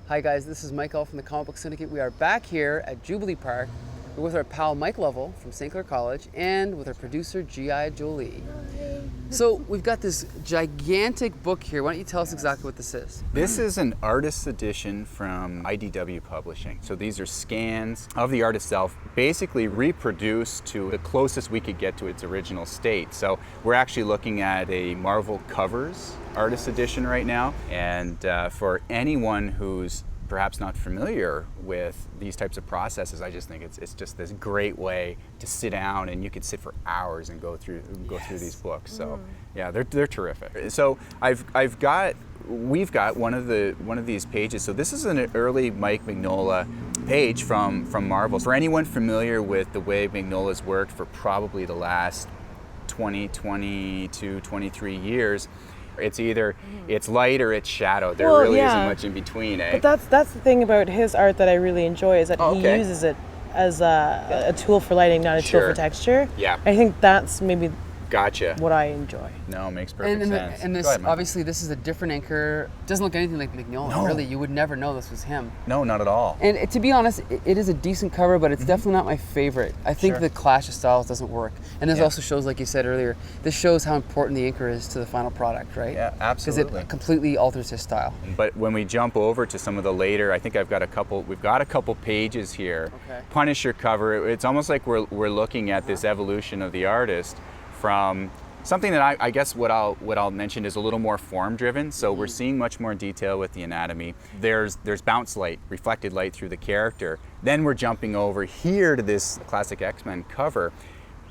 Hi guys, this is Michael from the Comic Book Syndicate. We are back here at Jubilee Park. We're with our pal Mike Lovell from St. Clair College and with our producer G.I. Jolie. So we've got this gigantic book here. Why don't you tell us exactly what this is? This is an artist's edition from IDW Publishing. So these are scans of the art itself, basically reproduced to the closest we could get to its original state. So we're actually looking at a Marvel Covers artist edition right now. And for anyone who's perhaps not familiar with these types of processes, I just think it's just this great way to sit down, and you could sit for hours and go through these books. So yeah, they're terrific. So we've got one of these pages. So this is an early Mike Mignola page from Marvel. For anyone familiar with the way Mignola's worked for probably the last 23 years, it's either it's light or it's shadow. There really isn't much in between, eh? But that's the thing about his art that I really enjoy, is that he uses it as a tool for lighting, not a tool for texture. Yeah. I think that's maybe what I enjoy. No, makes perfect sense. And this, Go ahead, obviously, this is a different inker. Doesn't look anything like Mignola. No. Really, you would never know this was him. No, not at all. And to be honest, it is a decent cover, but it's definitely not my favorite. I think the clash of styles doesn't work. And this also shows, like you said earlier, this shows how important the inker is to the final product, right? Yeah, absolutely. Because it completely alters his style. But when we jump over to some of the later, I think we've got a couple pages here. Okay. Punisher cover, it's almost like we're looking at this evolution of the artist from something that I guess what I'll mention is a little more form driven. So we're seeing much more detail with the anatomy. There's bounce light, reflected light through the character. Then we're jumping over here to this classic X-Men cover.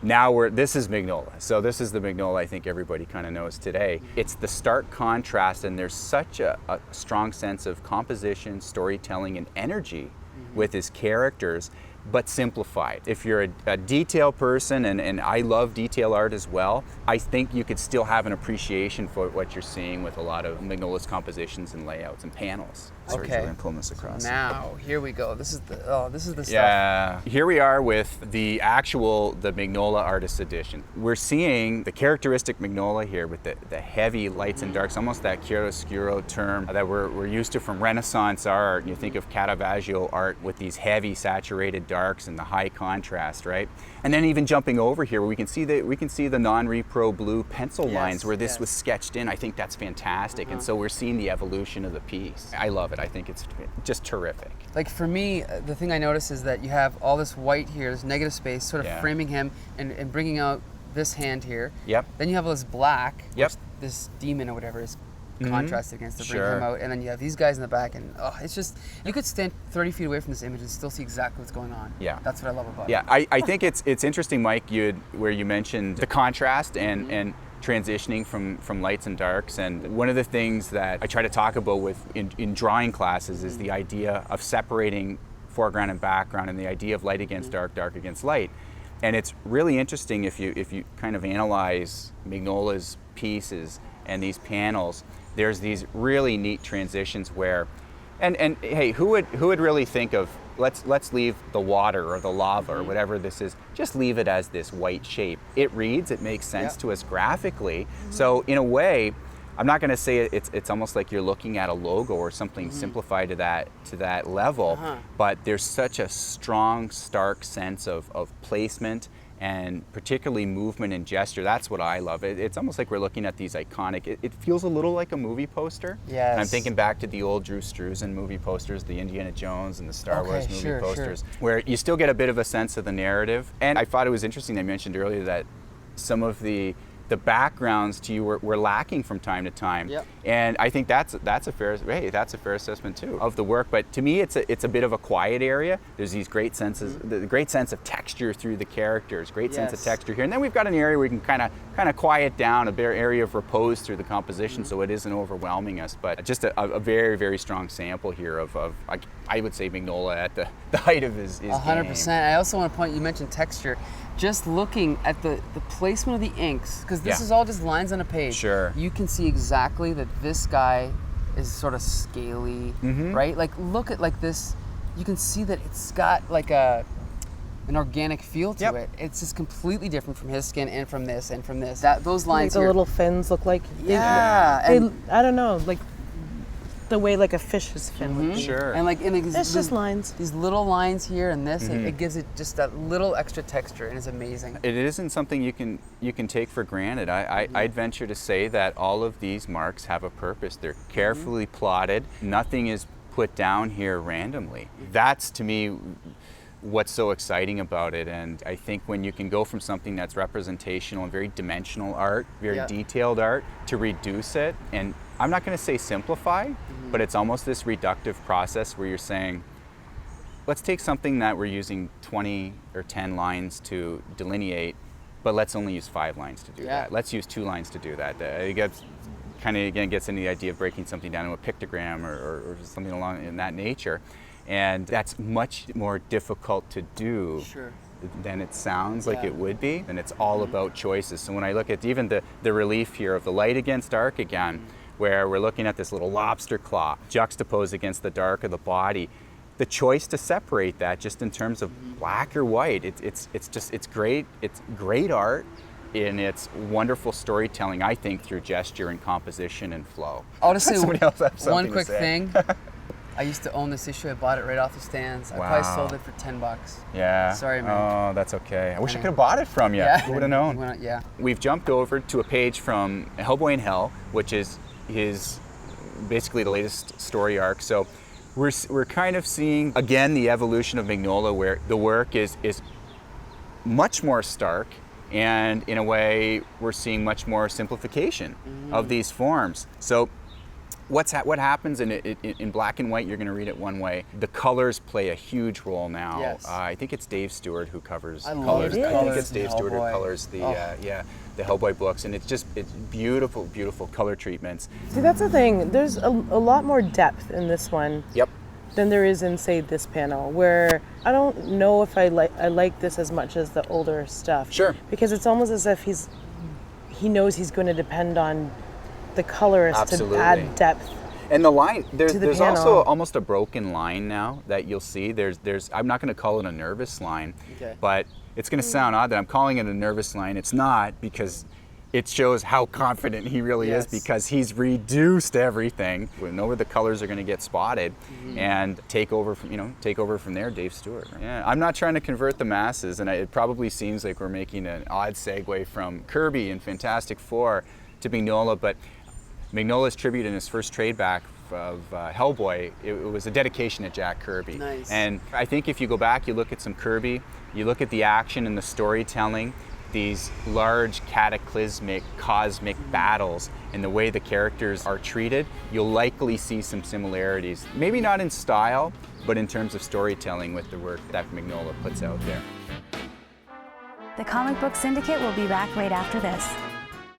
Now this is Mignola. So this is the Mignola I think everybody kind of knows today. It's the stark contrast, and there's such a strong sense of composition, storytelling, and energy with his characters, but simplified. If you're a detail person, and I love detail art as well, I think you could still have an appreciation for what you're seeing with a lot of Mignola's compositions and layouts and panels. Sorry, Okay. I'm pulling this across. Now, here we go. This is the stuff. Yeah, here we are with the Mignola Artist Edition. We're seeing the characteristic Mignola here with the heavy lights and darks, almost that chiaroscuro term that we're used to from Renaissance art. You think of Caravaggio art with these heavy saturated darks and the high contrast, right? And then even jumping over here, where we can see the non-repro blue pencil lines where this was sketched in. I think that's fantastic, and so we're seeing the evolution of the piece. I love it. I think it's just terrific. Like for me, the thing I notice is that you have all this white here, this negative space, sort of framing him and bringing out this hand here. Yep. Then you have all this black, Yep. which this demon or whatever is contrasted against to bring him out. And then you have these guys in the back, and it's just, you could stand 30 feet away from this image and still see exactly what's going on. Yeah. That's what I love about it. Yeah, I think it's interesting, Mike, where you mentioned the contrast and transitioning from lights and darks. And one of the things that I try to talk about in drawing classes is the idea of separating foreground and background, and the idea of light against dark, dark against light. And it's really interesting if you kind of analyze Mignola's pieces and these panels. There's these really neat transitions where, and hey, who would really think of let's leave the water or the lava or whatever this is, just leave it as this white shape. It reads, it makes sense to us graphically. So in a way, I'm not going to say it's almost like you're looking at a logo or something simplified to that level, but there's such a strong, stark sense of placement, and particularly movement and gesture. That's what I love. It's almost like we're looking at these iconic, it feels a little like a movie poster. Yes. And I'm thinking back to the old Drew Struzan movie posters, the Indiana Jones and the Star Wars movie posters, where you still get a bit of a sense of the narrative. And I thought it was interesting, I mentioned earlier that some of the backgrounds to you were lacking from time to time. Yep. And I think that's a fair assessment too of the work. But to me, it's a bit of a quiet area. There's these great senses, the great sense of texture through the characters, great sense of texture here. And then we've got an area where we can kind of quiet down, a bare area of repose through the composition, so it isn't overwhelming us. But just a very, very strong sample here of I would say Mignola at the height of his 100%. game. I also want to point, you mentioned texture. Just looking at the placement of the inks, because this is all just lines on a page. Sure. You can see exactly that this guy is sort of scaly, right? Like look at like this, you can see that it's got like an organic feel to it. It's just completely different from his skin and from this and from this. Those lines Like the here, little fins look like. Yeah. I don't know. Like the way like a fish's fin would be. Sure. And like, It's just lines. These little lines here and this, it gives it just that little extra texture, and it's amazing. It isn't something you can take for granted. I'd venture to say that all of these marks have a purpose. They're carefully plotted. Nothing is put down here randomly. That's, to me, what's so exciting about it. And I think when you can go from something that's representational and very dimensional art, very detailed art, to reduce it, and I'm not going to say simplify, but it's almost this reductive process where you're saying, let's take something that we're using 20 or 10 lines to delineate, but let's only use 5 lines to do that. Let's use 2 lines to do that. It gets kind of, again, gets into the idea of breaking something down into a pictogram or something along in that nature. And that's much more difficult to do than it sounds like it would be. And it's all about choices. So when I look at even the relief here of the light against dark again, where we're looking at this little lobster claw juxtaposed against the dark of the body, the choice to separate that just in terms of black or white, it's great. It's great art in its wonderful storytelling, I think, through gesture and composition and flow. I'll just say Somebody else have something one to quick say. thing. I used to own this issue. I bought it right off the stands. I probably sold it for $10. Yeah. Sorry, man. Oh, that's okay. I wish I could have bought it from you. Who would have known? Yeah. We've jumped over to a page from Hellboy in Hell, which is his basically the latest story arc. So we're kind of seeing again the evolution of Mignola, where the work is much more stark, and in a way we're seeing much more simplification of these forms. So what happens in black and white, you're going to read it one way. The colors play a huge role now. Yes. I think it's Dave Stewart who covers I love colors. the I colors think it's Dave in Stewart who Hellboy. colors the Hellboy books, and it's beautiful, beautiful color treatments. See, that's the thing. There's a lot more depth in this one. Yep. Than there is in, say, this panel, where I don't know if I like this as much as the older stuff. Sure. Because it's almost as if he knows he's going to depend on the colorist to add depth. And the line, there's panel. also almost a broken line now that you'll see. There's I'm not going to call it a nervous line, but it's going to sound odd that I'm calling it a nervous line. It's not, because it shows how confident he really is, because he's reduced everything. We know where the colors are going to get spotted, and take over from there, Dave Stewart. Yeah, I'm not trying to convert the masses, and it probably seems like we're making an odd segue from Kirby and Fantastic Four to Mignola, but Mignola's tribute in his first trade back of Hellboy, it was a dedication to Jack Kirby. Nice. And I think if you go back, you look at some Kirby, you look at the action and the storytelling, these large cataclysmic cosmic battles and the way the characters are treated, you'll likely see some similarities. Maybe not in style, but in terms of storytelling with the work that Mignola puts out there. The Comic Book Syndicate will be back right after this.